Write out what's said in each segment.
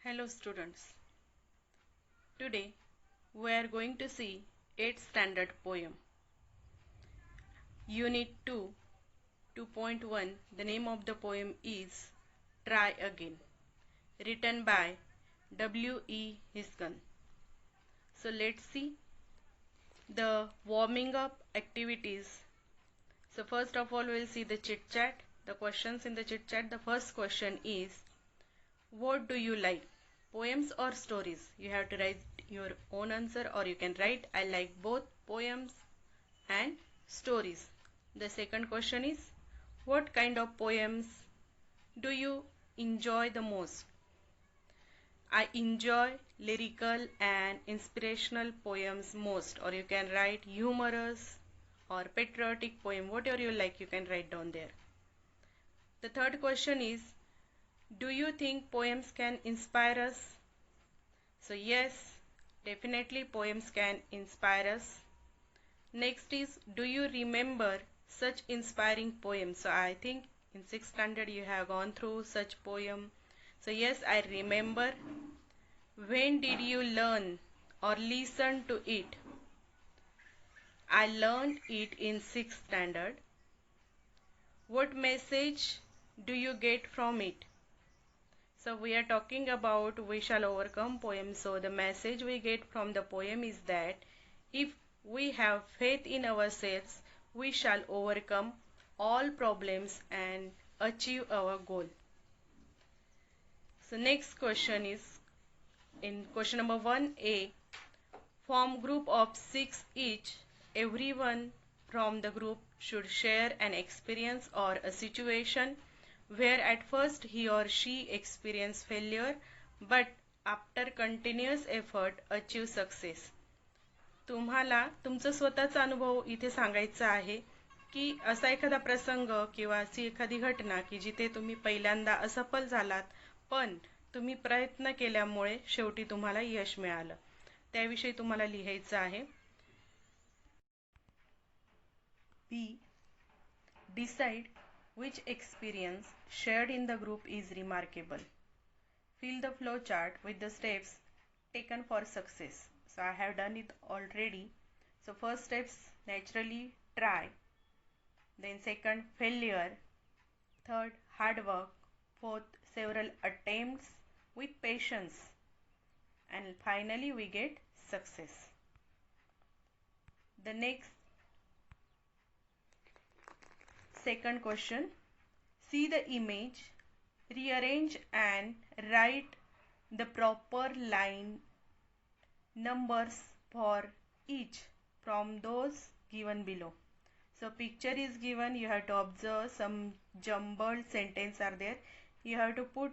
Hello students. Today we are going to see 8th standard poem. Unit 2, 2.1. The name of the poem is Try Again, written by W.E. Hisgan. So let's see the warming up activities. So first of all we'll see the chit chat. The questions in the chit chat. The first question is, what do you like? Poems or stories? You have to write your own answer, or you can write I like both poems and stories. The second question is, what kind of poems do you enjoy the most? I enjoy lyrical and inspirational poems most, or you can write humorous or patriotic poem, whatever you like, you can write down there. The third question is, do you think poems can inspire us? So yes, definitely poems can inspire us. Next is, do you remember such inspiring poems? So I think in 6th standard you have gone through such poem. So yes, I remember. When did you learn or listen to it? I learned it in 6th standard. What message do you get from it? So we are talking about We Shall Overcome poem. So the message we get from the poem is that if we have faith in ourselves, we shall overcome all problems and achieve our goal. So next question is in question number 1A. Form group of 6 each. Everyone from the group should share an experience or a situation where at first he or she experienced failure but after continuous effort achieve success. तुम्हाला तुमचा स्वतःचा अनुभव इथे सांगायचा आहे की असा एखादा प्रसंग किंवा अशी एखादी घटना की जिथे तुम्ही पहिल्यांदा असफल झालात पण तुम्ही प्रयत्न केल्यामुळे शेवटी तुम्हाला यश मिळालं, त्याविषयी तुम्हाला लिहायचं आहे. B. Decide which experience shared in the group is remarkable. Fill the flow chart with the steps taken for success. So I have done it already. So first steps, naturally try. Then second, failure. Third, hard work. Fourth, several attempts with patience. And finally we get success. The next second question, see the image, rearrange and write the proper line numbers for each from those given below. So picture is given, you have to observe some jumbled sentence are there. You have to put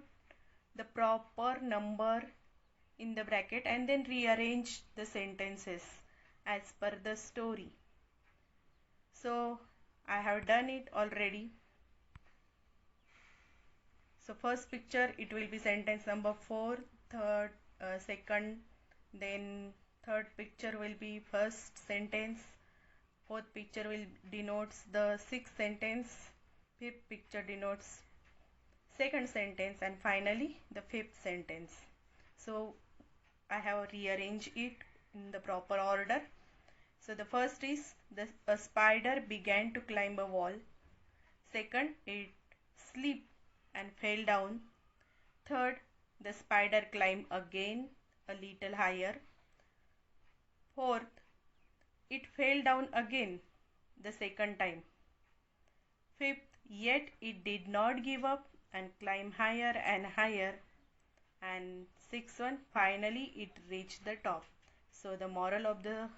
the proper number in the bracket and then rearrange the sentences as per the story. So I have done it already. So first picture, it will be sentence number 4, second, then third picture will be first sentence, fourth picture will denotes the sixth sentence, fifth picture denotes second sentence, and finally the fifth sentence. So I have rearranged it in the proper order. So the first is, a spider began to climb a wall. Second, it slipped and fell down. Third, the spider climbed again a little higher. Fourth, it fell down again the second time. Fifth, yet it did not give up and climbed higher and higher. And sixth one, finally it reached the top. So the moral of the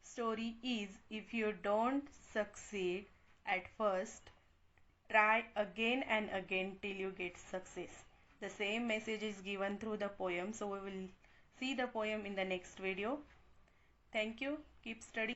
story is, if you don't succeed at first, try again and again till you get success. The same message is given through the poem. So we will see the poem in the next video. Thank you. Keep studying.